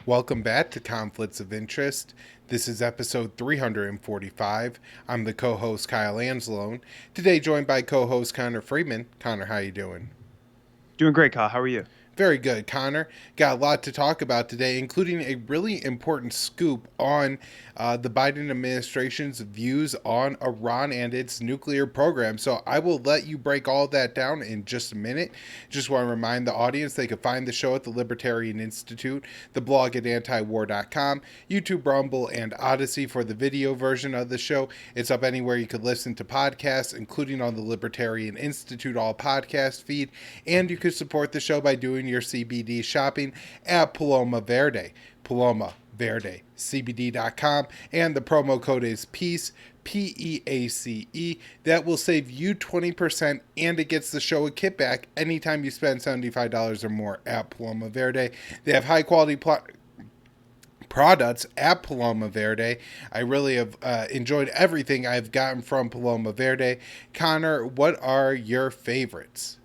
Welcome back to Conflicts of Interest. This is episode 345. I'm the co-host Kyle Anzalone. Today joined by co-host Connor Freeman. Connor, how you doing? Doing great, Kyle. How are you? Very good, Connor. Got a lot to talk about today, including a really important scoop on the Biden administration's views on Iran and its nuclear program. So I will let you break all that down in just a minute. Just want to remind the audience they can find the show at the Libertarian Institute, the blog at antiwar.com, YouTube, Rumble, and Odyssey for the video version of the show. It's up anywhere you could listen to podcasts, including on the Libertarian Institute All Podcast feed. And you could support the show by doing your CBD shopping at Paloma Verde, CBD.com, and the promo code is PEACE, PEACE. That will save you 20%, and it gets the show a kickback anytime you spend $75 or more at Paloma Verde. They have high quality products at Paloma Verde. I really have enjoyed everything I've gotten from Paloma Verde. Connor, what are your favorites?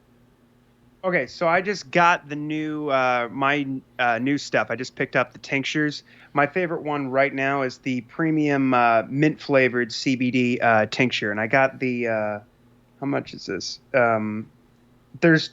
Okay, so I just got the new new stuff. I just picked up the tinctures. My favorite one right now is the premium mint flavored CBD tincture, and I got the how much is this? There's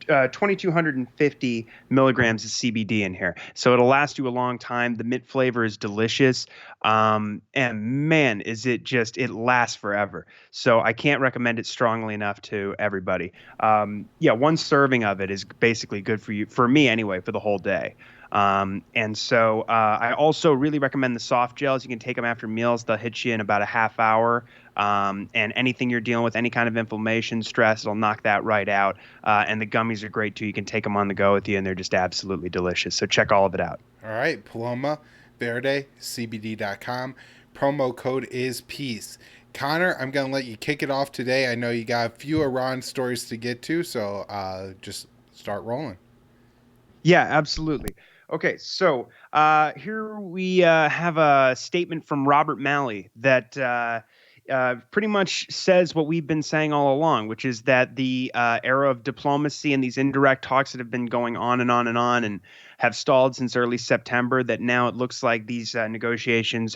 2,250 milligrams of CBD in here. So it'll last you a long time. The mint flavor is delicious. And man, it lasts forever. So I can't recommend it strongly enough to everybody. One serving of it is basically good for you, for me anyway, for the whole day. I also really recommend the soft gels. You can take them after meals. They'll hit you in about a half hour. And anything you're dealing with, any kind of inflammation, stress, it'll knock that right out. And the gummies are great too. You can take them on the go with you, and they're just absolutely delicious. So check all of it out. All right, Paloma Verde, CBD.com. Promo code is PEACE. Connor, I'm going to let you kick it off today. I know you got a few Iran stories to get to, so just start rolling. Yeah, absolutely. Okay, so here we have a statement from Robert Malley that pretty much says what we've been saying all along, which is that the era of diplomacy and these indirect talks that have been going on and on and on and have stalled since early September, that now it looks like these negotiations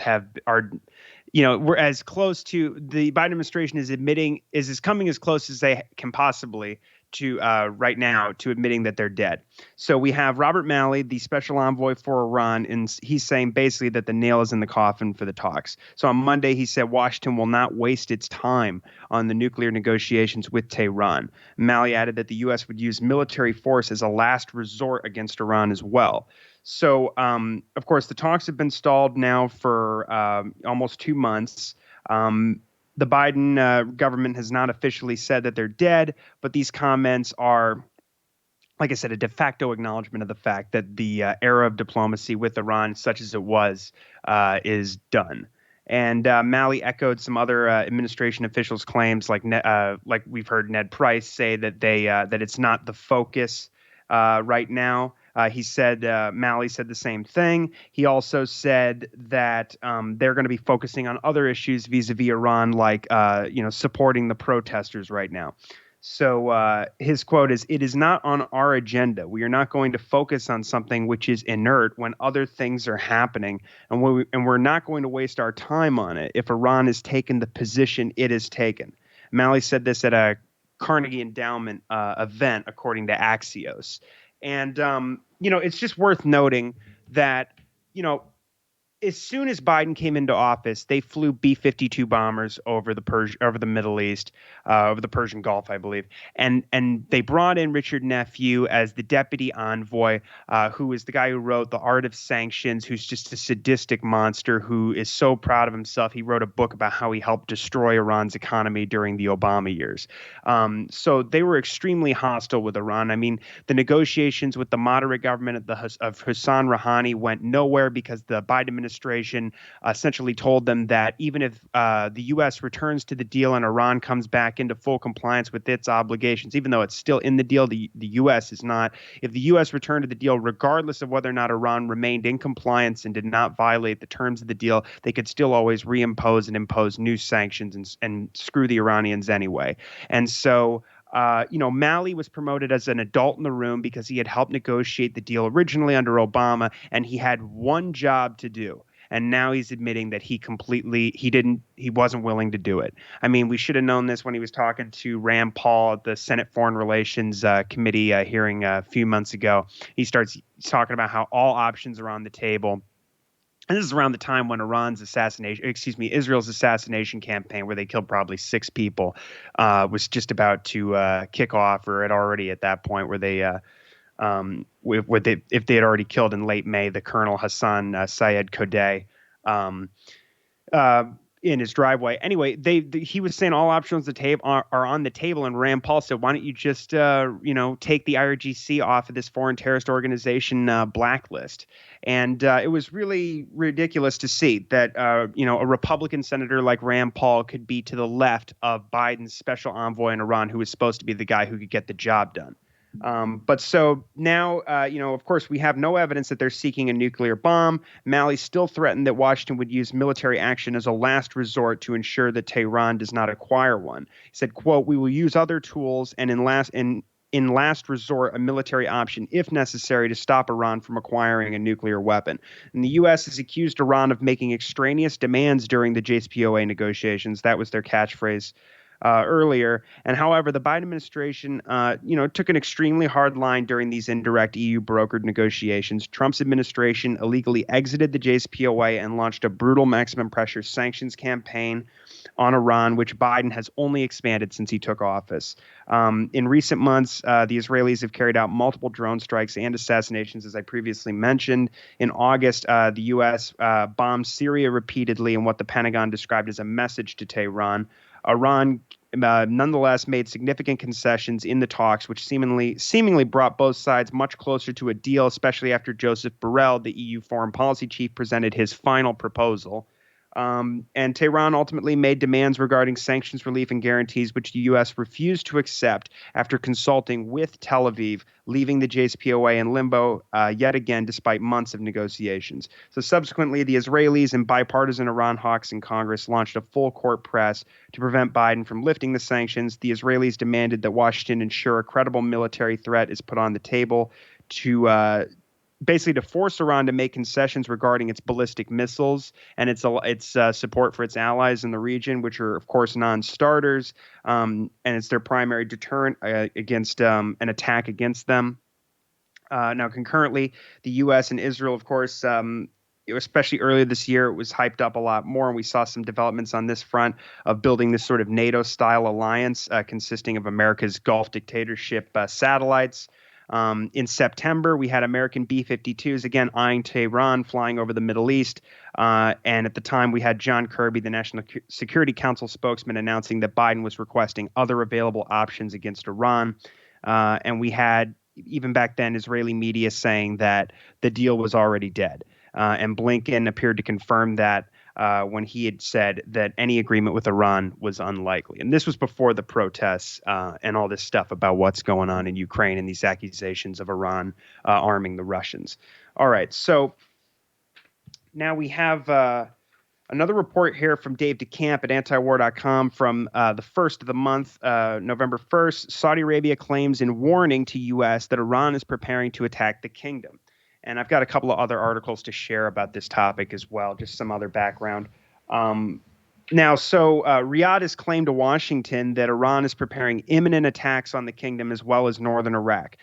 we're as close to, the Biden administration is coming as close as they can possibly to right now to admitting that they're dead. So we have Robert Malley, the special envoy for Iran, and he's saying basically that the nail is in the coffin for the talks. So on Monday, he said Washington will not waste its time on the nuclear negotiations with Tehran. Malley added that the U.S. would use military force as a last resort against Iran as well. So, of course, the talks have been stalled now for almost 2 months. The Biden government has not officially said that they're dead, but these comments are, like I said, a de facto acknowledgement of the fact that the era of diplomacy with Iran, such as it was, is done. And Malley echoed some other administration officials' claims, like we've heard Ned Price say that that it's not the focus right now. Malley said the same thing. He also said that they're going to be focusing on other issues vis-a-vis Iran, like supporting the protesters right now. So his quote is, "It is not on our agenda. We are not going to focus on something which is inert when other things are happening, and we're not going to waste our time on it if Iran has taken the position it has taken." Malley said this at a Carnegie Endowment event, according to Axios. And, it's just worth noting that, as soon as Biden came into office, they flew B-52 bombers over the Middle East, over the Persian Gulf, I believe, and they brought in Richard Nephew as the deputy envoy, who is the guy who wrote The Art of Sanctions, who's just a sadistic monster who is so proud of himself. He wrote a book about how he helped destroy Iran's economy during the Obama years. So they were extremely hostile with Iran. I mean, the negotiations with the moderate government of Hassan Rouhani went nowhere because the Biden administration essentially told them that even if the U.S. returns to the deal and Iran comes back into full compliance with its obligations, even though it's still in the deal, the U.S. is not. If the U.S. returned to the deal, regardless of whether or not Iran remained in compliance and did not violate the terms of the deal, they could still always reimpose and impose new sanctions and screw the Iranians anyway. And so Malley was promoted as an adult in the room because he had helped negotiate the deal originally under Obama, and he had one job to do. And now he's admitting that he wasn't willing to do it. I mean, we should have known this when he was talking to Rand Paul at the Senate Foreign Relations Committee hearing a few months ago. He starts talking about how all options are on the table. And this is around the time when Israel's assassination campaign, where they killed probably 6 people, was just about to kick off, or had already at that point, where they, if they had already killed in late May the Colonel Hassan Syed Kodeh. In his driveway. Anyway, he was saying all options are on the table, and Rand Paul said, "Why don't you just take the IRGC off of this foreign terrorist organization blacklist?" And it was really ridiculous to see that a Republican senator like Rand Paul could be to the left of Biden's special envoy in Iran, who was supposed to be the guy who could get the job done. But so now, of course, we have no evidence that they're seeking a nuclear bomb. Malley still threatened that Washington would use military action as a last resort to ensure that Tehran does not acquire one. He said, quote, "We will use other tools and in last resort, a military option if necessary to stop Iran from acquiring a nuclear weapon." And the U.S. has accused Iran of making extraneous demands during the JCPOA negotiations. That was their catchphrase earlier. And however, the Biden administration, took an extremely hard line during these indirect EU brokered negotiations. Trump's administration illegally exited the JCPOA and launched a brutal maximum pressure sanctions campaign on Iran, which Biden has only expanded since he took office. In recent months, the Israelis have carried out multiple drone strikes and assassinations, as I previously mentioned. In August, the U.S. Bombed Syria repeatedly in what the Pentagon described as a message to Tehran. Iran nonetheless made significant concessions in the talks, which seemingly brought both sides much closer to a deal, especially after Joseph Borrell, the EU foreign policy chief, presented his final proposal. And Tehran ultimately made demands regarding sanctions relief and guarantees, which the U.S. refused to accept after consulting with Tel Aviv, leaving the JCPOA in limbo yet again, despite months of negotiations. So subsequently, the Israelis and bipartisan Iran hawks in Congress launched a full court press to prevent Biden from lifting the sanctions. The Israelis demanded that Washington ensure a credible military threat is put on the table to basically to force Iran to make concessions regarding its ballistic missiles and its support for its allies in the region, which are, of course, non-starters, and it's their primary deterrent against an attack against them. Now, concurrently, the U.S. and Israel, of course, especially earlier this year, it was hyped up a lot more, and we saw some developments on this front of building this sort of NATO-style alliance consisting of America's Gulf dictatorship satellites. In September, we had American B-52s, again, eyeing Tehran, flying over the Middle East. And at the time, we had John Kirby, the National Security Council spokesman, announcing that Biden was requesting other available options against Iran. And we had, even back then, Israeli media saying that the deal was already dead. And Blinken appeared to confirm that when he had said that any agreement with Iran was unlikely. And this was before the protests and all this stuff about what's going on in Ukraine and these accusations of Iran arming the Russians. All right, so now we have another report here from Dave DeCamp at antiwar.com from the first of the month, November 1st. Saudi Arabia claims in warning to U.S. that Iran is preparing to attack the kingdom. And I've got a couple of other articles to share about this topic as well, just some other background. Riyadh has claimed to Washington that Iran is preparing imminent attacks on the kingdom as well as northern Iraq.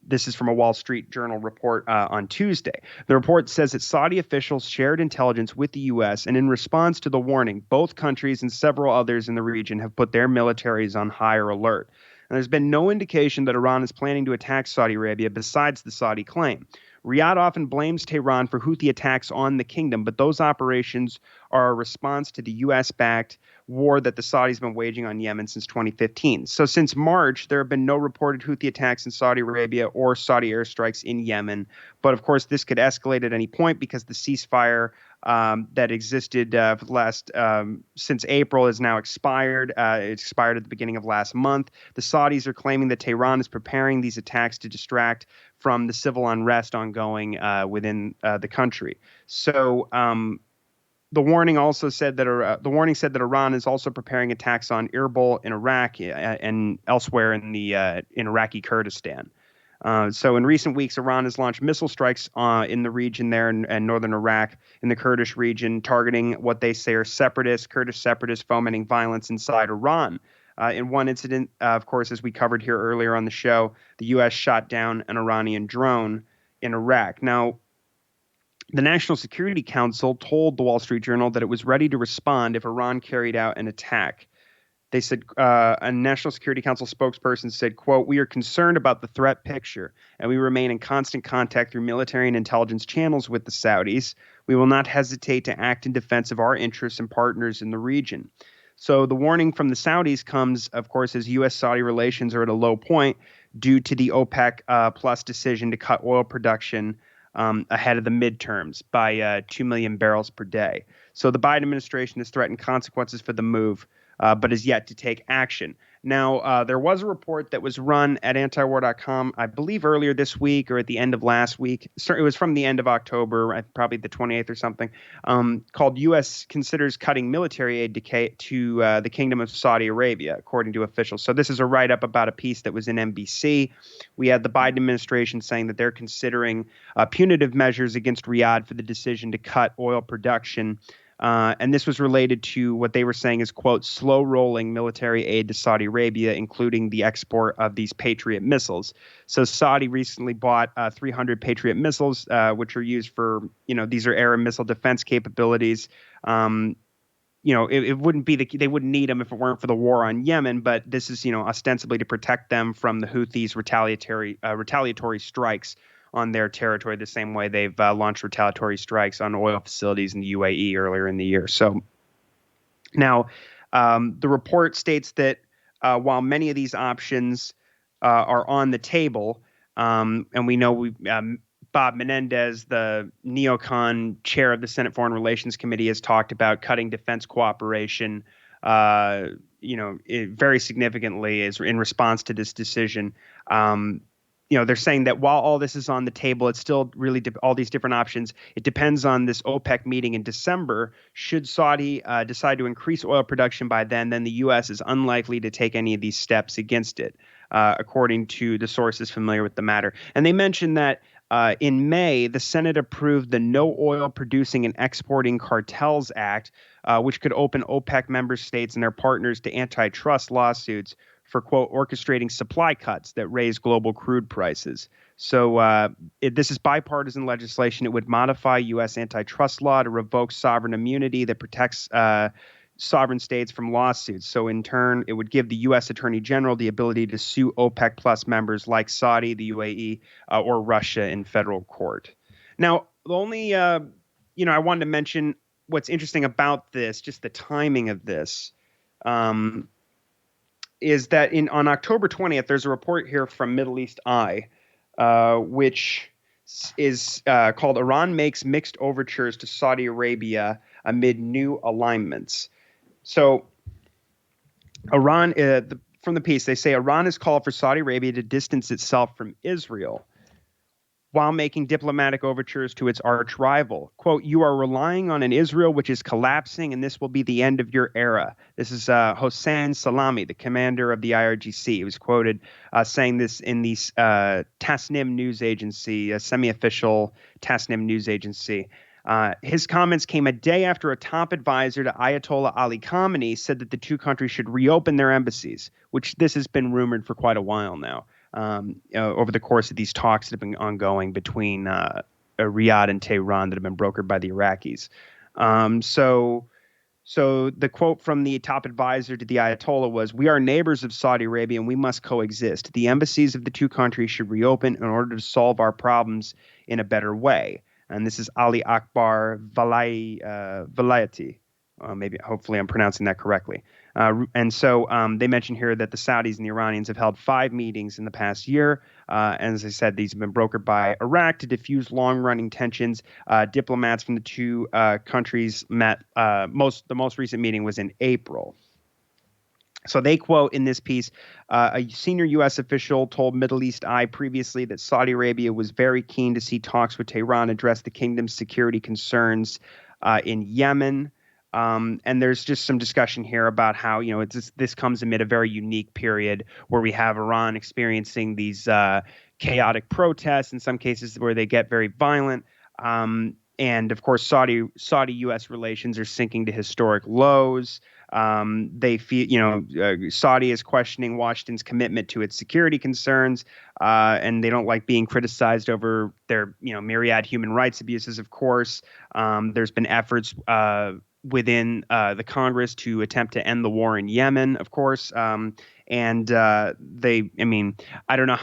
This is from a Wall Street Journal report on Tuesday. The report says that Saudi officials shared intelligence with the U.S., and in response to the warning, both countries and several others in the region have put their militaries on higher alert. And there's been no indication that Iran is planning to attack Saudi Arabia besides the Saudi claim. Riyadh often blames Tehran for Houthi attacks on the kingdom, but those operations are a response to the U.S.-backed war that the Saudis have been waging on Yemen since 2015. So since March, there have been no reported Houthi attacks in Saudi Arabia or Saudi airstrikes in Yemen. But of course, this could escalate at any point because the ceasefire that existed for the last since April is now expired. It expired at the beginning of last month. The Saudis are claiming that Tehran is preparing these attacks to distract from the civil unrest ongoing within the country. So The warning also said that Iran is also preparing attacks on Erbil in Iraq and elsewhere in Iraqi Kurdistan. So in recent weeks, Iran has launched missile strikes in the region there in northern Iraq, in the Kurdish region, targeting what they say are Kurdish separatists fomenting violence inside Iran. In one incident, of course, as we covered here earlier on the show, the U.S. shot down an Iranian drone in Iraq. Now, the National Security Council told the Wall Street Journal that it was ready to respond if Iran carried out an attack. They said a National Security Council spokesperson said, quote, "We are concerned about the threat picture, and we remain in constant contact through military and intelligence channels with the Saudis. We will not hesitate to act in defense of our interests and partners in the region." So the warning from the Saudis comes, of course, as U.S.-Saudi relations are at a low point due to the OPEC plus decision to cut oil production ahead of the midterms by 2 million barrels per day. So the Biden administration has threatened consequences for the move, but is yet to take action. Now, there was a report that was run at antiwar.com, I believe earlier this week or at the end of last week. It was from the end of October, probably the 28th or something, called U.S. Considers Cutting Military Aid to the Kingdom of Saudi Arabia, according to officials. So this is a write-up about a piece that was in NBC. We had the Biden administration saying that they're considering punitive measures against Riyadh for the decision to cut oil production. And this was related to what they were saying is, quote, slow rolling military aid to Saudi Arabia, including the export of these Patriot missiles. So Saudi recently bought 300 Patriot missiles, which are used for, these are air and missile defense capabilities. It wouldn't be they wouldn't need them if it weren't for the war on Yemen. But this is, ostensibly to protect them from the Houthis' retaliatory strikes on their territory, the same way they've launched retaliatory strikes on oil facilities in the UAE earlier in the year. So now the report states that while many of these options are on the table, and we know Bob Menendez, the neocon chair of the Senate Foreign Relations Committee, has talked about cutting defense cooperation, very significantly is in response to this decision. They're saying that while all this is on the table, it's still really all these different options. It depends on this OPEC meeting in December. Should Saudi decide to increase oil production by then the U.S. is unlikely to take any of these steps against it, according to the sources familiar with the matter. And they mentioned that in May, the Senate approved the No Oil Producing and Exporting Cartels Act, which could open OPEC member states and their partners to antitrust lawsuits for, quote, orchestrating supply cuts that raise global crude prices. So this is bipartisan legislation. It would modify U.S. antitrust law to revoke sovereign immunity that protects sovereign states from lawsuits. So in turn, it would give the U.S. Attorney General the ability to sue OPEC plus members like Saudi, the UAE, or Russia in federal court. Now, the only, I wanted to mention what's interesting about this, just the timing of this, is that on October 20th, there's a report here from Middle East Eye, which is called Iran Makes Mixed Overtures to Saudi Arabia Amid New Alignments. So Iran, from the piece, they say Iran has called for Saudi Arabia to distance itself from Israel while making diplomatic overtures to its arch rival. Quote, "You are relying on an Israel which is collapsing, and this will be the end of your era." This is Hossein Salami, the commander of the IRGC. He was quoted saying this in the Tasnim news agency, a semi-official Tasnim news agency. His comments came a day after a top advisor to Ayatollah Ali Khamenei said that the two countries should reopen their embassies, which this has been rumored for quite a while now. Over the course of these talks that have been ongoing between Riyadh and Tehran that have been brokered by the Iraqis. So the quote from the top advisor to the Ayatollah was, "We are neighbors of Saudi Arabia and we must coexist. The embassies of the two countries should reopen in order to solve our problems in a better way." And this is Ali Akbar Velayati. Hopefully I'm pronouncing that correctly. And so they mention here that the Saudis and the Iranians have held 5 meetings in the past year. And as I said, these have been brokered by Iraq to diffuse long-running tensions. Diplomats from the two countries met. The most recent meeting was in April. So they quote in this piece, a senior U.S. official told Middle East Eye previously that Saudi Arabia was very keen to see talks with Tehran address the kingdom's security concerns in Yemen. And there's just some discussion here about how, this comes amid a very unique period where we have Iran experiencing these chaotic protests, in some cases where they get very violent. And of course, Saudi-U.S. relations are sinking to historic lows. They feel, Saudi is questioning Washington's commitment to its security concerns, and they don't like being criticized over their, myriad human rights abuses. Of course, there's been efforts within the Congress to attempt to end the war in Yemen, of course. And I don't know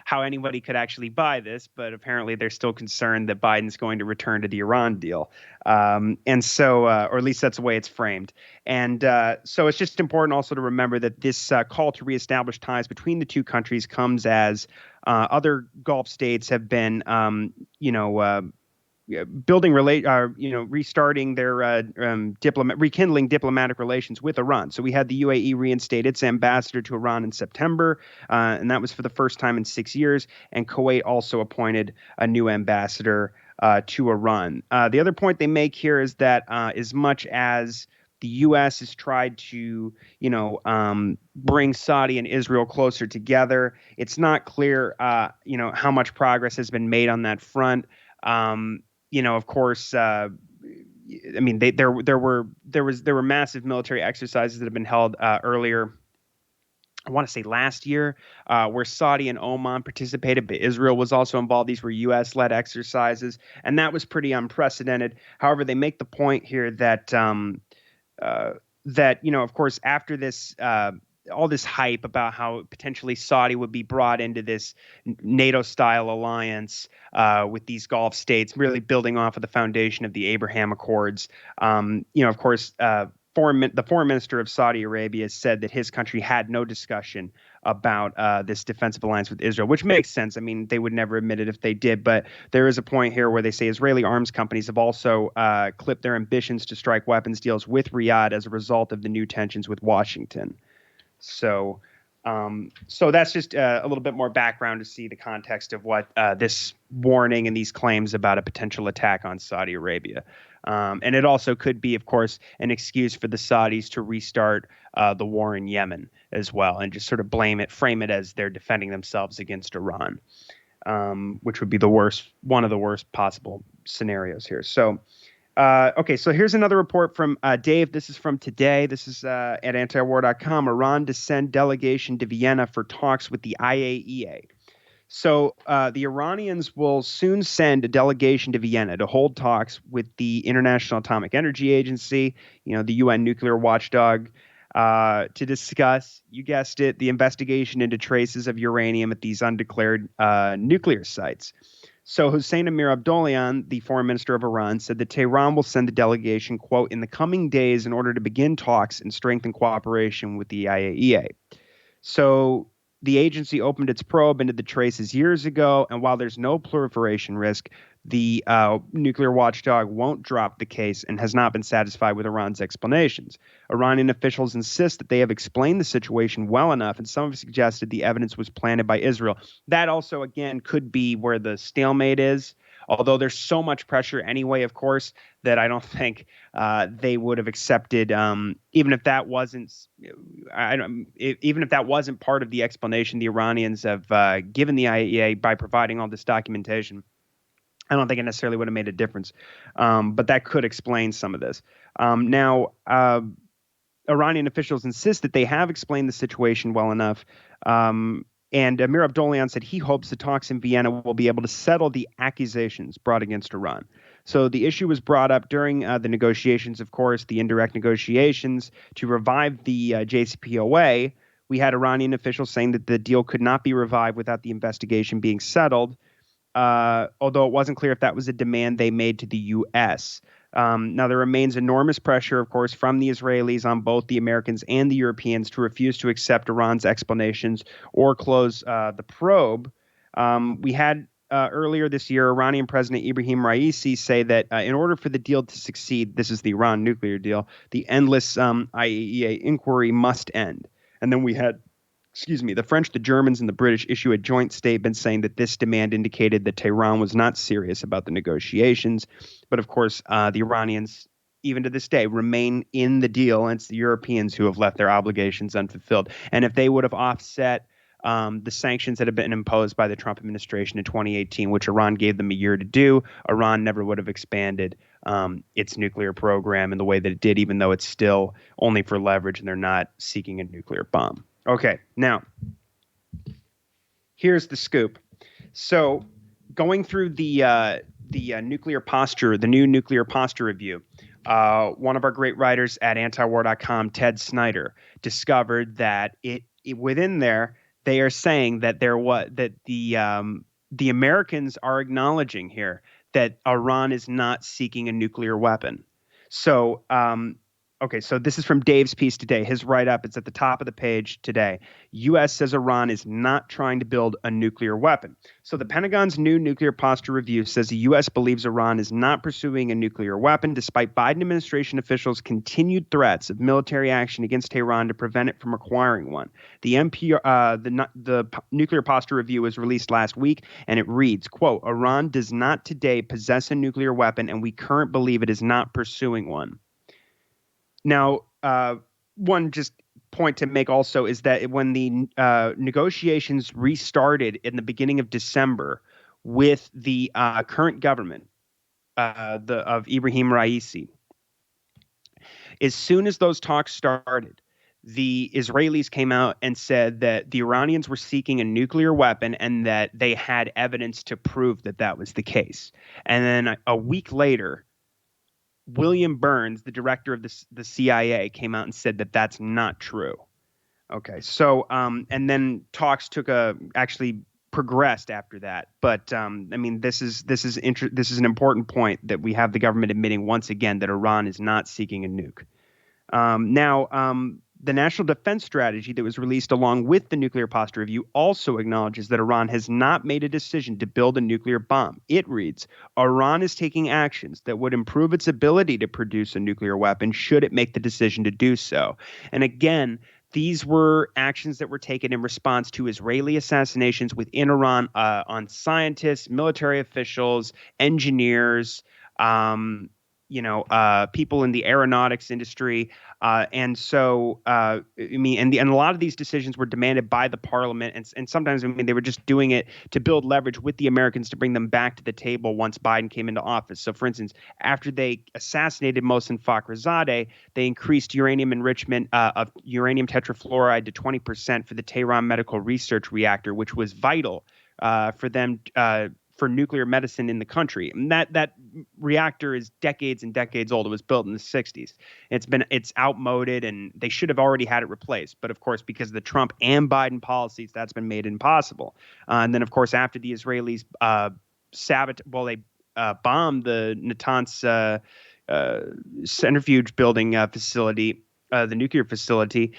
how anybody could actually buy this, but apparently they're still concerned that Biden's going to return to the Iran deal. And so, or at least that's the way it's framed. And so it's just important also to remember that this call to reestablish ties between the two countries comes as other Gulf states have been, restarting their rekindling diplomatic relations with Iran. So we had the UAE reinstate its ambassador to Iran in September, and that was for the first time in 6 years. And Kuwait also appointed a new ambassador to Iran. The other point they make here is that as much as the U.S. has tried to, bring Saudi and Israel closer together, it's not clear, how much progress has been made on that front. Of course, there were massive military exercises that have been held earlier. I want to say last year, where Saudi and Oman participated, but Israel was also involved. These were U.S.-led exercises, and that was pretty unprecedented. However, they make the point here that of course, after this. All this hype about how potentially Saudi would be brought into this NATO-style alliance with these Gulf states, really building off of the foundation of the Abraham Accords. Of course, the foreign minister of Saudi Arabia said that his country had no discussion about this defensive alliance with Israel, which makes sense. I mean, they would never admit it if they did, but there is a point here where they say Israeli arms companies have also clipped their ambitions to strike weapons deals with Riyadh as a result of the new tensions with Washington. So that's just a little bit more background to see the context of what this warning and these claims about a potential attack on Saudi Arabia. And it also could be, of course, an excuse for the Saudis to restart the war in Yemen as well, and just sort of frame it as they're defending themselves against Iran, which would be one of the worst possible scenarios here. So. Okay, so here's another report from Dave. This is from today. This is at antiwar.com. Iran to send delegation to Vienna for talks with the IAEA. So the Iranians will soon send a delegation to Vienna to hold talks with the International Atomic Energy Agency, the UN nuclear watchdog, to discuss, you guessed it, the investigation into traces of uranium at these undeclared nuclear sites. So Hossein Amir-Abdollahian, the foreign minister of Iran, said that Tehran will send the delegation, quote, in the coming days in order to begin talks and strengthen cooperation with the IAEA. So the agency opened its probe into the traces years ago, and while there's no proliferation risk, the nuclear watchdog won't drop the case and has not been satisfied with Iran's explanations. Iranian officials insist that they have explained the situation well enough, and some have suggested the evidence was planted by Israel. That also, again, could be where the stalemate is, although there's so much pressure anyway, of course, that I don't think they would have accepted, even if that wasn't part of the explanation the Iranians have given the IAEA by providing all this documentation. I don't think it necessarily would have made a difference, but that could explain some of this. Now, Iranian officials insist that they have explained the situation well enough, and Amir Abdollahian said he hopes the talks in Vienna will be able to settle the accusations brought against Iran. So the issue was brought up during the negotiations, of course, the indirect negotiations to revive the JCPOA. We had Iranian officials saying that the deal could not be revived without the investigation being settled. Although it wasn't clear if that was a demand they made to the U.S. Now, there remains enormous pressure, of course, from the Israelis on both the Americans and the Europeans to refuse to accept Iran's explanations or close the probe. We had earlier this year Iranian President Ibrahim Raisi say that in order for the deal to succeed, this is the Iran nuclear deal, the endless IAEA inquiry must end. And then we had excuse me, the French, the Germans, and the British issue a joint statement saying that this demand indicated that Tehran was not serious about the negotiations. But of course, the Iranians, even to this day, remain in the deal, and it's the Europeans who have left their obligations unfulfilled. And if they would have offset the sanctions that have been imposed by the Trump administration in 2018, which Iran gave them a year to do, Iran never would have expanded its nuclear program in the way that it did, even though it's still only for leverage and they're not seeking a nuclear bomb. Okay, now, here's the scoop. So, going through the nuclear posture, the new nuclear posture review, one of our great writers at antiwar.com, Ted Snyder, discovered that it within there they are saying that the Americans are acknowledging here that Iran is not seeking a nuclear weapon. So, okay, so this is from Dave's piece today. His write-up, it's at the top of the page today. U.S. says Iran is not trying to build a nuclear weapon. So the Pentagon's new nuclear posture review says the U.S. believes Iran is not pursuing a nuclear weapon, despite Biden administration officials' continued threats of military action against Tehran to prevent it from acquiring one. The nuclear posture review was released last week, and it reads, quote, Iran does not today possess a nuclear weapon, and we currently believe it is not pursuing one. Now, one just point to make also is that when the negotiations restarted in the beginning of December with the current government of Ibrahim Raisi, as soon as those talks started, the Israelis came out and said that the Iranians were seeking a nuclear weapon and that they had evidence to prove that that was the case. And then a week later, William Burns, the director of the CIA, came out and said that that's not true. Okay, so and then talks actually progressed after that. But I mean, this is an important point that we have the government admitting once again that Iran is not seeking a nuke. The National Defense Strategy that was released along with the nuclear posture review also acknowledges that Iran has not made a decision to build a nuclear bomb. It reads, Iran is taking actions that would improve its ability to produce a nuclear weapon should it make the decision to do so. And again, these were actions that were taken in response to Israeli assassinations within Iran on scientists, military officials, engineers, people in the aeronautics industry. And so, I mean, and a lot of these decisions were demanded by the parliament. And sometimes, I mean, they were just doing it to build leverage with the Americans to bring them back to the table once Biden came into office. So, for instance, after they assassinated Mohsen Fakhrizadeh, they increased uranium enrichment of uranium tetrafluoride to 20% for the Tehran Medical Research Reactor, which was vital for them for nuclear medicine in the country. And that reactor is decades and decades old. It was built in the 60s. It's outmoded, and they should have already had it replaced. But of course, because of the Trump and Biden policies, that's been made impossible. And then, of course, after the Israelis bombed the Natanz centrifuge building facility, the nuclear facility,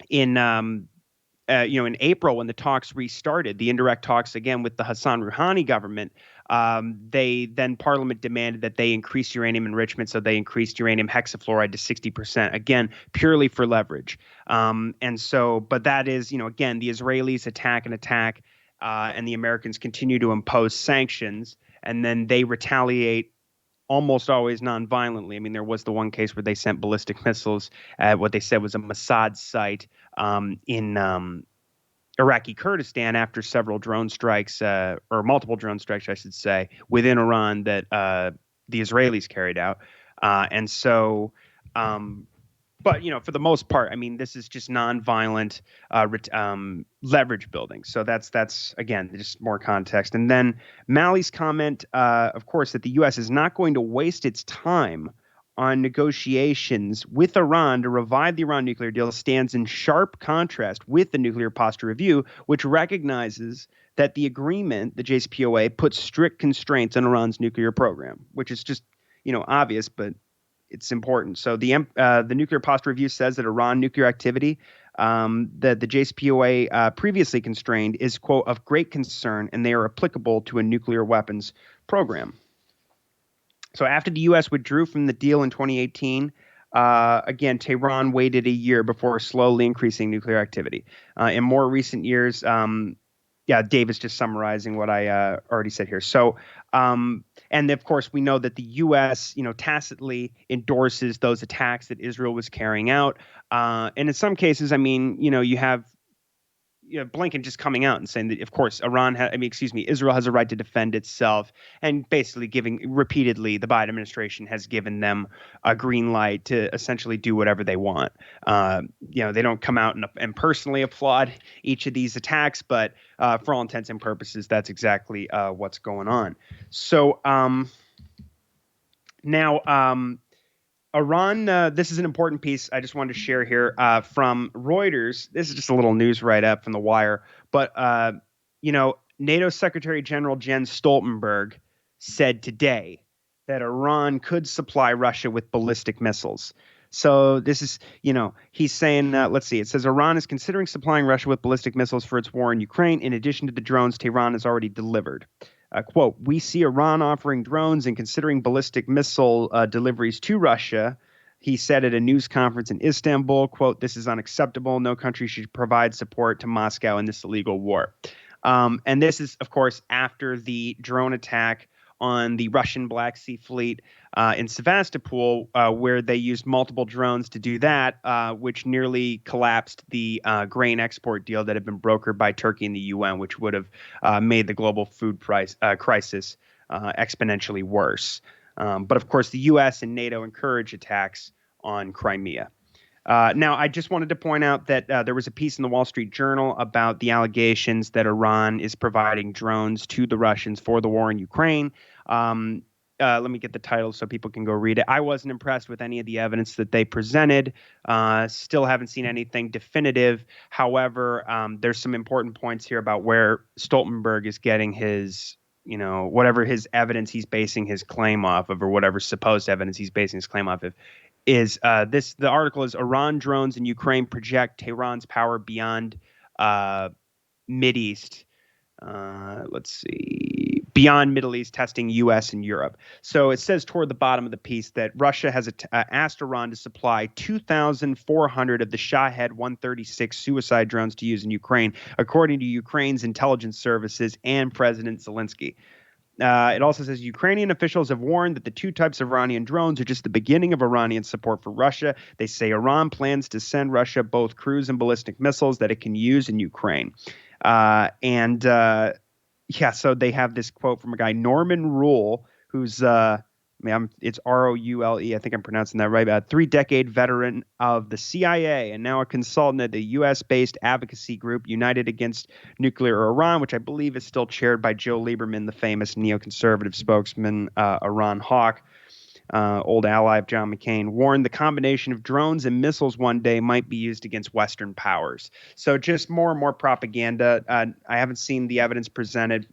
in April, when the talks restarted, the indirect talks again with the Hassan Rouhani government, Parliament demanded that they increase uranium enrichment. So they increased uranium hexafluoride to 60%, again, purely for leverage. But that is, again, the Israelis attack, and the Americans continue to impose sanctions, and then they retaliate almost always non-violently. I mean, there was the one case where they sent ballistic missiles at what they said was a Mossad site in Iraqi Kurdistan after several drone strikes, or multiple drone strikes, I should say, within Iran that the Israelis carried out. But, for the most part, I mean, this is just non-violent leverage building. So that's again, just more context. And then Malley's comment, of course, that the U.S. is not going to waste its time on negotiations with Iran to revive the Iran nuclear deal stands in sharp contrast with the nuclear posture review, which recognizes that the agreement, the JCPOA, puts strict constraints on Iran's nuclear program, which is just, obvious, but it's important. So the nuclear posture review says that Iran nuclear activity that the JCPOA previously constrained is, quote, of great concern, and they are applicable to a nuclear weapons program. So after the U.S. withdrew from the deal in 2018, Again, Tehran waited a year before slowly increasing nuclear activity. In more recent years, yeah, Dave is just summarizing what I already said here. So, and of course, we know that the U.S., tacitly endorses those attacks that Israel was carrying out. And in some cases, I mean, you have Blinken just coming out and saying that, of course, Israel has a right to defend itself, and basically giving repeatedly the Biden administration has given them a green light to essentially do whatever they want. They don't come out and personally applaud each of these attacks, but for all intents and purposes, that's exactly what's going on. So now. Iran, this is an important piece I just wanted to share here from Reuters. This is just a little news write-up from The Wire. But, NATO Secretary General Jens Stoltenberg said today that Iran could supply Russia with ballistic missiles. So this is, he's saying, let's see, it says Iran is considering supplying Russia with ballistic missiles for its war in Ukraine, in addition to the drones Tehran has already delivered. Quote, we see Iran offering drones and considering ballistic missile deliveries to Russia. He said at a news conference in Istanbul, quote, this is unacceptable. No country should provide support to Moscow in this illegal war. And this is, of course, after the drone attack on the Russian Black Sea Fleet in Sevastopol, where they used multiple drones to do that, which nearly collapsed the grain export deal that had been brokered by Turkey and the UN, which would have made the global food price crisis exponentially worse. But of course, the U.S. and NATO encourage attacks on Crimea. Now, I just wanted to point out that there was a piece in the Wall Street Journal about the allegations that Iran is providing drones to the Russians for the war in Ukraine. Let me get the title so people can go read it. I wasn't impressed with any of the evidence that they presented. Still haven't seen anything definitive. However, there's some important points here about where Stoltenberg is getting his, whatever his evidence he's basing his claim off of, or whatever supposed evidence he's basing his claim off of. The article is Iran drones in Ukraine project Tehran's power beyond Mideast. Let's see, beyond Middle East, testing U.S. and Europe. So it says toward the bottom of the piece that Russia has asked Iran to supply 2,400 of the Shahed 136 suicide drones to use in Ukraine, according to Ukraine's intelligence services and President Zelensky. It also says Ukrainian officials have warned that the two types of Iranian drones are just the beginning of Iranian support for Russia. They say Iran plans to send Russia both cruise and ballistic missiles that it can use in Ukraine. So they have this quote from a guy, Norman Rule, who's it's Roule. I think I'm pronouncing that right. A 3-decade veteran of the CIA and now a consultant at the U.S.-based advocacy group United Against Nuclear Iran, which I believe is still chaired by Joe Lieberman, the famous neoconservative spokesman, Iran hawk, old ally of John McCain, warned the combination of drones and missiles one day might be used against Western powers. So just more and more propaganda. I haven't seen the evidence presented.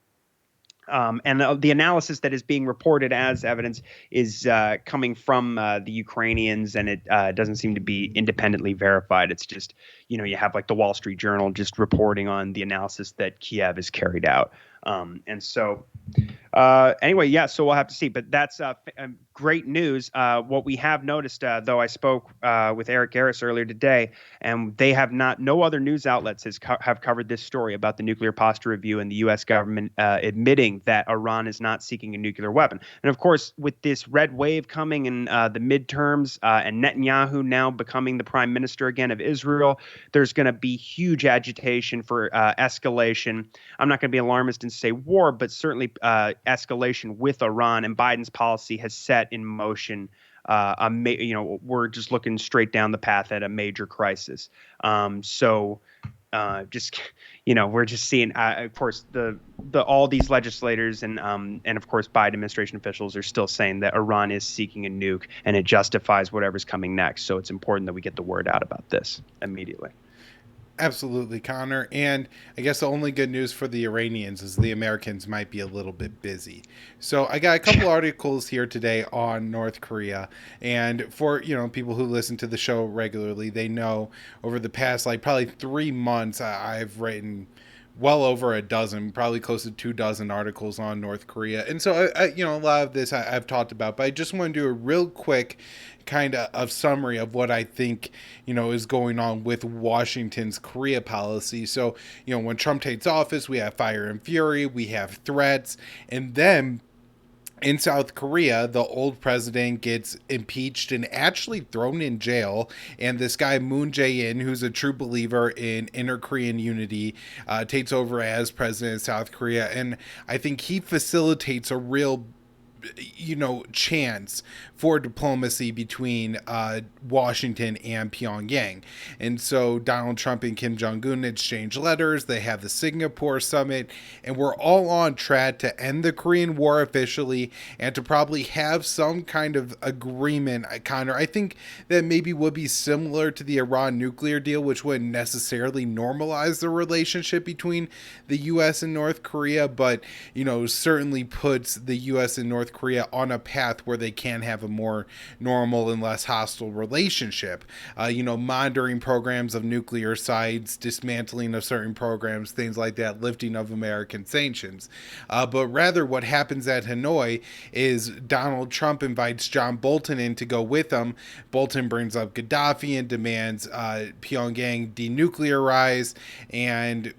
And the analysis that is being reported as evidence is coming from the Ukrainians, and it doesn't seem to be independently verified. It's just, you have like the Wall Street Journal just reporting on the analysis that Kiev has carried out. Anyway, yeah, so we'll have to see. But that's great news. What we have noticed, though, I spoke with Eric Garris earlier today, and they have no other news outlets have covered this story about the nuclear posture review and the U.S. government admitting that Iran is not seeking a nuclear weapon. And of course, with this red wave coming in the midterms and Netanyahu now becoming the prime minister again of Israel, there's going to be huge agitation for escalation. I'm not going to be alarmist and say war, but certainly escalation with Iran, and Biden's policy has set in motion. We're just looking straight down the path at a major crisis. We're just seeing, of course, all these legislators and of course Biden administration officials are still saying that Iran is seeking a nuke, and it justifies whatever's coming next. So it's important that we get the word out about this immediately. Absolutely, Connor. And I guess the only good news for the Iranians is the Americans might be a little bit busy. So I got a couple articles here today on North Korea. And for, people who listen to the show regularly, they know over the past, probably 3 months, I've written well over a dozen, probably close to 2 dozen articles on North Korea. And so, a lot of this I've talked about, but I just want to do a real quick kind of summary of what I think, is going on with Washington's Korea policy. So, when Trump takes office, we have fire and fury, we have threats, and then in South Korea, the old president gets impeached and actually thrown in jail. And this guy, Moon Jae-in, who's a true believer in inter-Korean unity, takes over as president of South Korea. And I think he facilitates a real chance for diplomacy between Washington and Pyongyang. And so Donald Trump and Kim Jong-un exchange letters. They have the Singapore summit, and we're all on track to end the Korean War officially and to probably have some kind of agreement. Connor, I think that maybe would be similar to the Iran nuclear deal, which wouldn't necessarily normalize the relationship between the U.S. and North Korea, but certainly puts the U.S. and North Korea on a path where they can have a more normal and less hostile relationship. Monitoring programs of nuclear sites, dismantling of certain programs, things like that, lifting of American sanctions. But rather, what happens at Hanoi is Donald Trump invites John Bolton in to go with him. Bolton brings up Gaddafi and demands Pyongyang denuclearize, and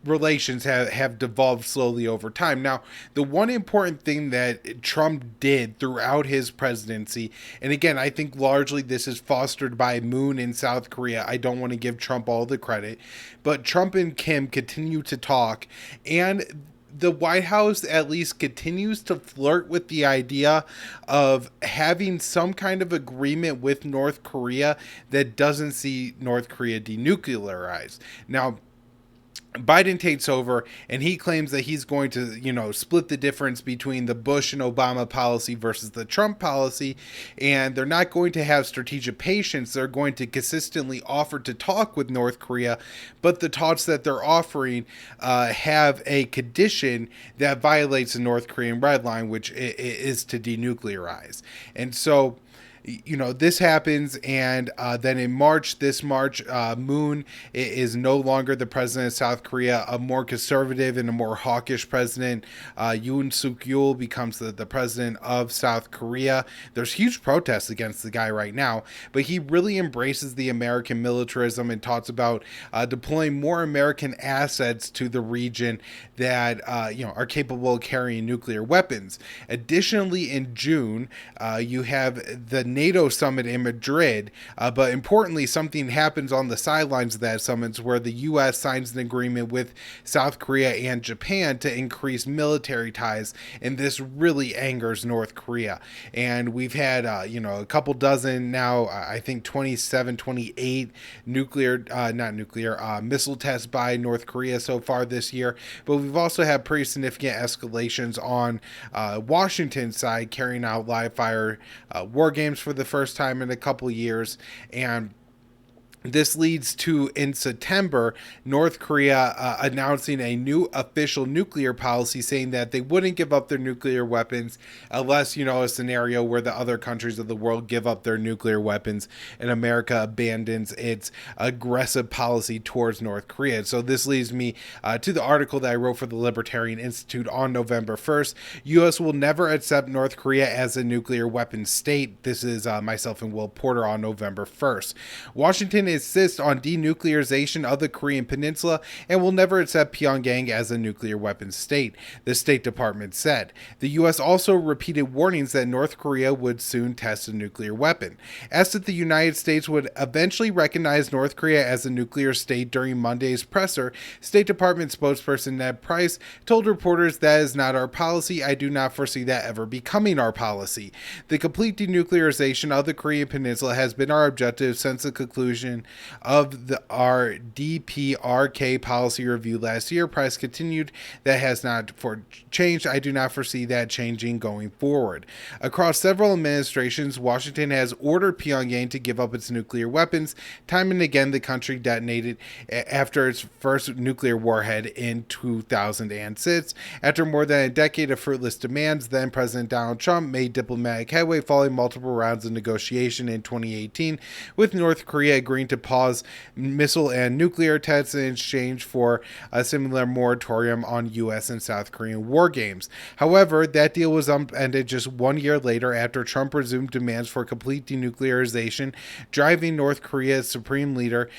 relations have devolved slowly over time. Now, the one important thing that Trump did throughout his presidency, and again, I think largely this is fostered by Moon in South Korea. I don't want to give Trump all the credit, but Trump and Kim continue to talk, and the White House at least continues to flirt with the idea of having some kind of agreement with North Korea that doesn't see North Korea denuclearized. Now, Biden takes over and he claims that he's going to, split the difference between the Bush and Obama policy versus the Trump policy. And they're not going to have strategic patience. They're going to consistently offer to talk with North Korea. But the talks that they're offering have a condition that violates the North Korean red line, which is to denuclearize. And so, this happens, and then in this March, Moon is no longer the president of South Korea. A more conservative and a more hawkish president, Yoon Suk-yeol, becomes the president of South Korea. There's huge protests against the guy right now, but he really embraces the American militarism and talks about deploying more American assets to the region that are capable of carrying nuclear weapons. Additionally, in June, you have the NATO summit in Madrid, but importantly, something happens on the sidelines of that summit where the U.S. signs an agreement with South Korea and Japan to increase military ties, and this really angers North Korea. And we've had, a couple dozen now, I think 27, 28 missile tests by North Korea so far this year, but we've also had pretty significant escalations on Washington's side, carrying out live fire war games for the first time in a couple years. And this leads to, in September, North Korea announcing a new official nuclear policy, saying that they wouldn't give up their nuclear weapons unless, a scenario where the other countries of the world give up their nuclear weapons and America abandons its aggressive policy towards North Korea. So this leads me to the article that I wrote for the Libertarian Institute on November 1st. U.S. will never accept North Korea as a nuclear weapons state. This is myself and Will Porter on November 1st. Washington insists on denuclearization of the Korean Peninsula and will never accept Pyongyang as a nuclear weapons state, the State Department said. The U.S. also repeated warnings that North Korea would soon test a nuclear weapon. Asked if the United States would eventually recognize North Korea as a nuclear state during Monday's presser, State Department spokesperson Ned Price told reporters, "That is not our policy. I do not foresee that ever becoming our policy. The complete denuclearization of the Korean Peninsula has been our objective since the conclusion of our DPRK policy review last year." Price continued, "That has not changed. I do not foresee that changing going forward." Across several administrations, Washington has ordered Pyongyang to give up its nuclear weapons. Time and again, the country detonated after its first nuclear warhead in 2006. After more than a decade of fruitless demands, then President Donald Trump made diplomatic headway following multiple rounds of negotiation in 2018, with North Korea agreeing to pause missile and nuclear tests in exchange for a similar moratorium on U.S. and South Korean war games. However, that deal was upended just 1 year later after Trump resumed demands for complete denuclearization, driving North Korea's supreme leader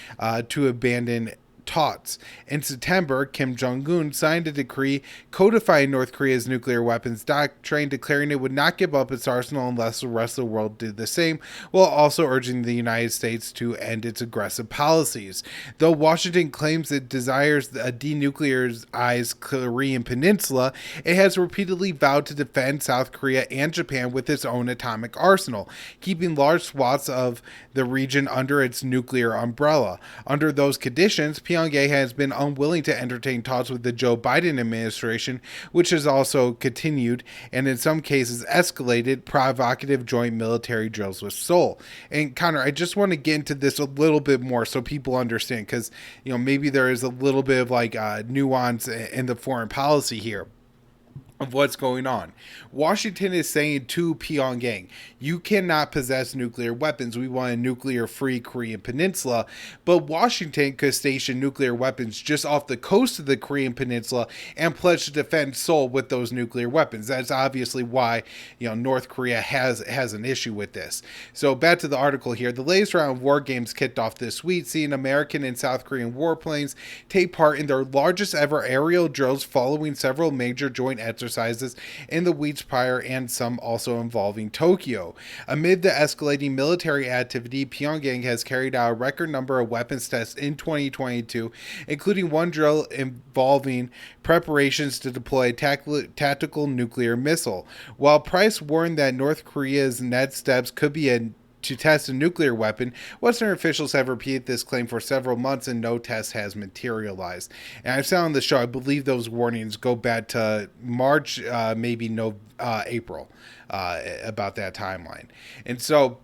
to abandon talks. In September, Kim Jong-un signed a decree codifying North Korea's nuclear weapons doctrine, declaring it would not give up its arsenal unless the rest of the world did the same, while also urging the United States to end its aggressive policies. Though Washington claims it desires a denuclearized Korean peninsula, it has repeatedly vowed to defend South Korea and Japan with its own atomic arsenal, keeping large swaths of the region under its nuclear umbrella. Under those conditions, Pyongyang has been unwilling to entertain talks with the Joe Biden administration, which has also continued and in some cases escalated provocative joint military drills with Seoul. And Connor, I just want to get into this a little bit more so people understand, because maybe there is a little bit of nuance in the foreign policy here of what's going on. Washington is saying to Pyongyang, you cannot possess nuclear weapons. We want a nuclear-free Korean peninsula. But Washington could station nuclear weapons just off the coast of the Korean peninsula and pledge to defend Seoul with those nuclear weapons. That's obviously why North Korea has an issue with this. So back to the article here. The latest round of war games kicked off this week, seeing American and South Korean warplanes take part in their largest ever aerial drills following several major joint exercises in the weeks prior, and some also involving Tokyo. Amid the escalating military activity, Pyongyang has carried out a record number of weapons tests in 2022, including one drill involving preparations to deploy a tactical nuclear missile. While Price warned that North Korea's next steps could be to test a nuclear weapon, Western officials have repeated this claim for several months and no test has materialized. And I've said on the show, I believe those warnings go back to March, maybe April, about that timeline. And so,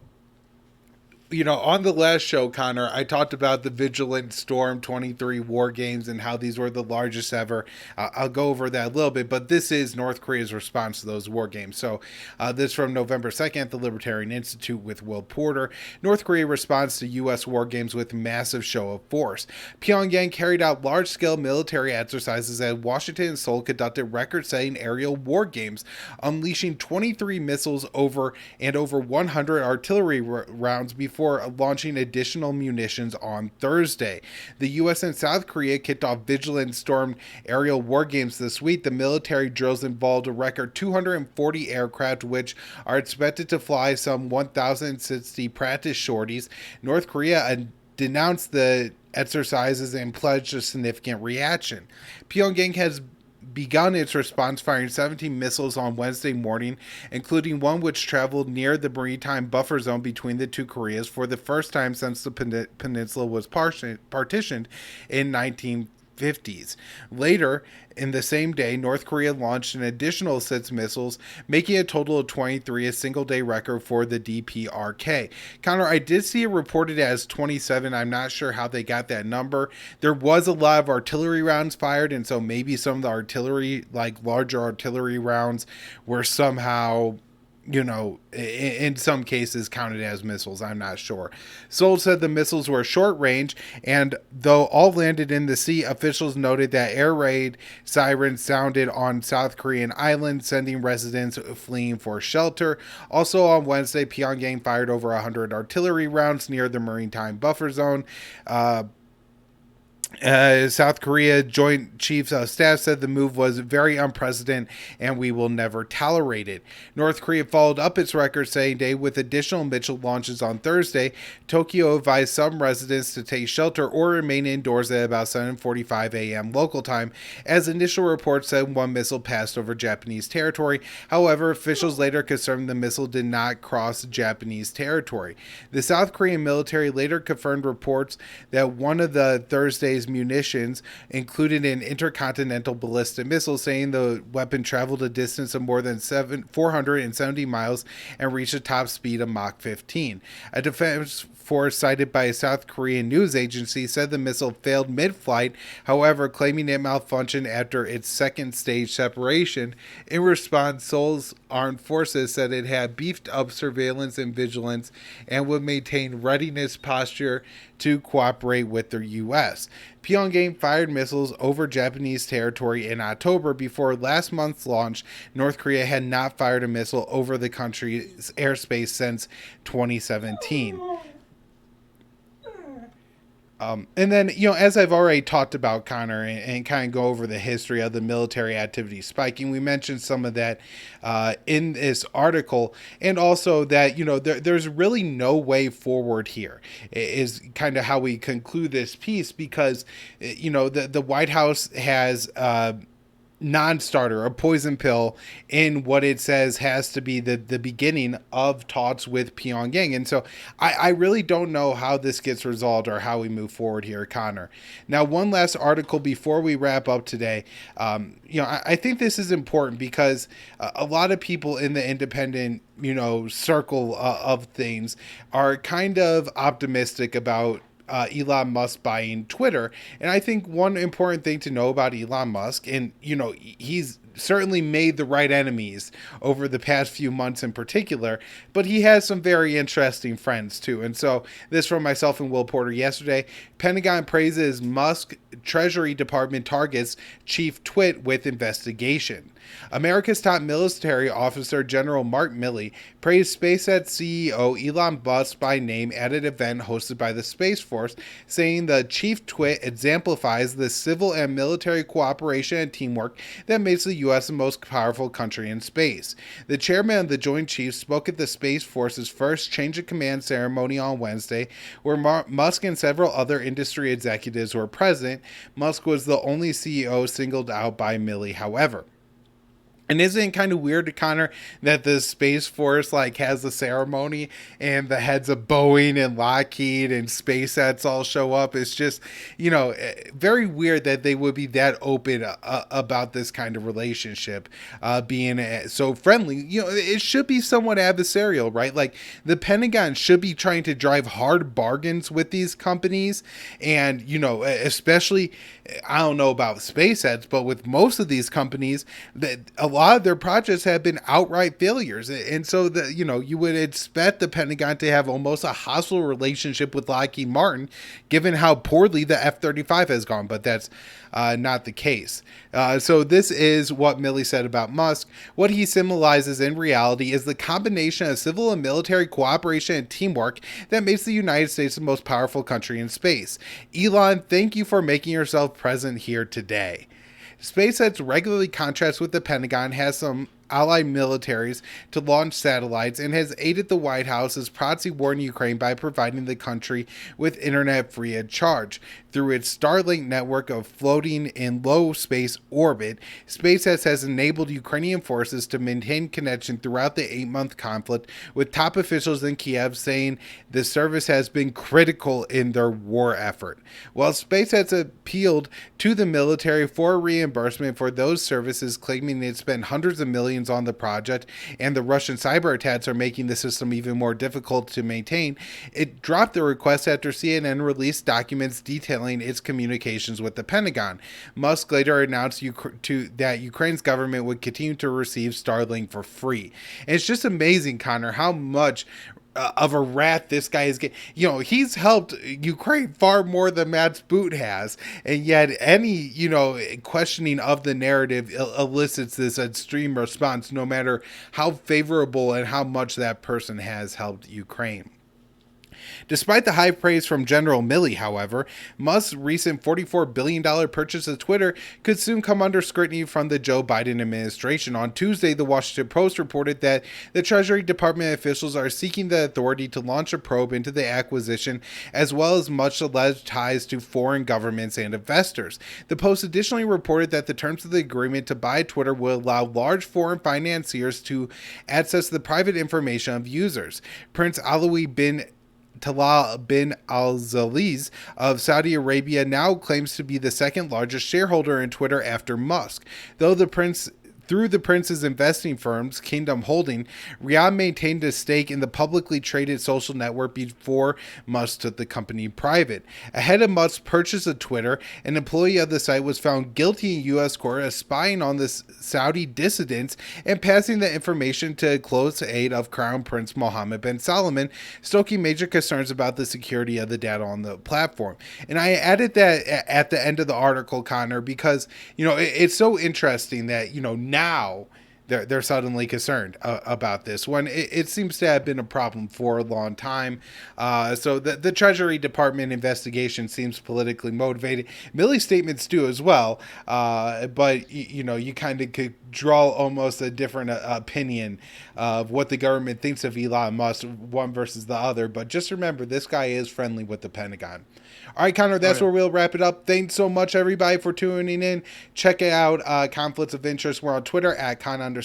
on the last show, Connor, I talked about the Vigilant Storm 23 war games and how these were the largest ever. I'll go over that a little bit, but this is North Korea's response to those war games. So this from November 2nd at the Libertarian Institute with Will Porter. North Korea responds to U.S. war games with massive show of force. Pyongyang carried out large-scale military exercises as Washington and Seoul conducted record-setting aerial war games, unleashing 23 missiles over 100 artillery rounds before launching additional munitions on Thursday. The U.S. and South Korea kicked off Vigilant Storm aerial war games this week. The military drills involved a record 240 aircraft, which are expected to fly some 1,060 practice sorties. North Korea denounced the exercises and pledged a significant reaction. Pyongyang has begun its response, firing 17 missiles on Wednesday morning, including one which traveled near the maritime buffer zone between the two Koreas for the first time since the peninsula was partitioned in 1950s. Later in the same day, North Korea launched an additional 6 missiles, making a total of 23, a single-day record for the DPRK. Connor, I did see it reported as 27. I'm not sure how they got that number. There was a lot of artillery rounds fired, and so maybe some of the artillery, like larger artillery rounds, were somehow in some cases counted as missiles. I'm not sure. Seoul said the missiles were short range, and though all landed in the sea, officials noted that air raid sirens sounded on South Korean islands, sending residents fleeing for shelter. Also on Wednesday, Pyongyang fired over 100 artillery rounds near the maritime buffer zone. South Korea Joint Chiefs of Staff said the move was very unprecedented and we will never tolerate it. North Korea followed up its record-setting day with additional missile launches on Thursday. Tokyo advised some residents to take shelter or remain indoors at about 7:45 a.m. local time, as initial reports said one missile passed over Japanese territory. However, officials later confirmed the missile did not cross Japanese territory. The South Korean military later confirmed reports that one of the Thursday's phrase munitions included an intercontinental ballistic missile, saying the weapon traveled a distance of more than 470 miles and reached a top speed of Mach 15. A defense force cited by a South Korean news agency said the missile failed mid-flight, however, claiming it malfunctioned after its second stage separation. In response, Seoul's armed forces said it had beefed up surveillance and vigilance and would maintain readiness posture to cooperate with the U.S. Pyongyang fired missiles over Japanese territory in October. Before last month's launch, North Korea had not fired a missile over the country's airspace since 2017. And then, as I've already talked about, Connor, and kind of go over the history of the military activity spiking, we mentioned some of that in this article, and also that, there's really no way forward here is kind of how we conclude this piece, because, the White House has non-starter, a poison pill in what it says has to be the beginning of talks with Pyongyang. And so I really don't know how this gets resolved or how we move forward here, Connor. Now, one last article before we wrap up today. I think this is important because a lot of people in the independent, circle of things are kind of optimistic about Elon Musk buying Twitter. And I think one important thing to know about Elon Musk, and, he's certainly made the right enemies over the past few months in particular, but he has some very interesting friends too. And so this from myself and Will Porter yesterday. Pentagon praises Musk, Treasury Department targets chief twit with investigation. America's top military officer, General Mark Milley, praised SpaceX CEO Elon Musk by name at an event hosted by the Space Force, saying the chief twit exemplifies the civil and military cooperation and teamwork that makes the U.S. the most powerful country in space. The chairman of the Joint Chiefs spoke at the Space Force's first change of command ceremony on Wednesday, where Musk and several other industry executives were present. Musk was the only CEO singled out by Milley, however. And isn't it kind of weird, Connor, that the Space Force has a ceremony and the heads of Boeing and Lockheed and SpaceX all show up? It's just, very weird that they would be that open about this kind of relationship being so friendly. It should be somewhat adversarial, right? The Pentagon should be trying to drive hard bargains with these companies. And, especially, I don't know about SpaceX, but with most of these companies, that a lot of their projects have been outright failures. And so you would expect the Pentagon to have almost a hostile relationship with Lockheed Martin, given how poorly the F-35 has gone, but that's not the case. So this is what Milley said about Musk. What he symbolizes in reality is the combination of civil and military cooperation and teamwork that makes the United States the most powerful country in space. Elon, thank you for making yourself present here today. SpaceX regularly contracts with the Pentagon, has some allied militaries to launch satellites, and has aided the White House's proxy war in Ukraine by providing the country with internet free of charge. Through its Starlink network of floating in low space orbit, SpaceX has enabled Ukrainian forces to maintain connection throughout the 8-month conflict, with top officials in Kiev saying the service has been critical in their war effort. While SpaceX appealed to the military for reimbursement for those services, claiming it spent hundreds of millions on the project and the Russian cyber attacks are making the system even more difficult to maintain, it dropped the request after CNN released documents detailing its communications with the Pentagon. Musk later announced that Ukraine's government would continue to receive Starlink for free. And it's just amazing, Connor, how much of a rat this guy is getting. He's helped Ukraine far more than Matt's boot has, and yet any questioning of the narrative elicits this extreme response, no matter how favorable and how much that person has helped Ukraine. Despite the high praise from General Milley, however, Musk's recent $44 billion purchase of Twitter could soon come under scrutiny from the Joe Biden administration. On Tuesday, the Washington Post reported that the Treasury Department officials are seeking the authority to launch a probe into the acquisition, as well as much alleged ties to foreign governments and investors. The Post additionally reported that the terms of the agreement to buy Twitter will allow large foreign financiers to access the private information of users. Prince Alawi bin Talal bin Al-Zaliz of Saudi Arabia now claims to be the second largest shareholder in Twitter after Musk. Though the prince Through the prince's investing firms, Kingdom Holding, Riyadh maintained a stake in the publicly traded social network before Musk took the company private. Ahead of Musk's purchase of Twitter, an employee of the site was found guilty in U.S. court of spying on the Saudi dissidents and passing the information to close aid of Crown Prince Mohammed bin Salman, stoking major concerns about the security of the data on the platform. And I added that at the end of the article, Connor, because, it's so interesting that, now they're suddenly concerned about this when it seems to have been a problem for a long time. So the Treasury Department investigation seems politically motivated. Milley's statements do as well, but you kind of could draw almost a different opinion of what the government thinks of Elon Musk, one versus the other. But just remember, this guy is friendly with the Pentagon. All right, Connor, that's where we'll wrap it up. Thanks so much, everybody, for tuning in. Check it out, Conflicts of Interest. We're on Twitter at @con_interest,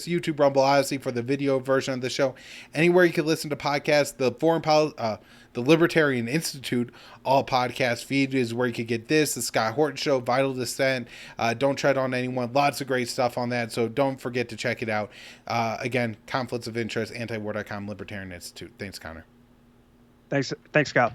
YouTube, Rumble, Odyssey for the video version of the show. Anywhere you can listen to podcasts, the Libertarian Institute all podcast feed is where you can get this, the Scott Horton Show, Vital Dissent, Don't Tread on Anyone. Lots of great stuff on that, so don't forget to check it out. Again, Conflicts of Interest, antiwar.com, Libertarian Institute. Thanks, Connor. Thanks, Scott.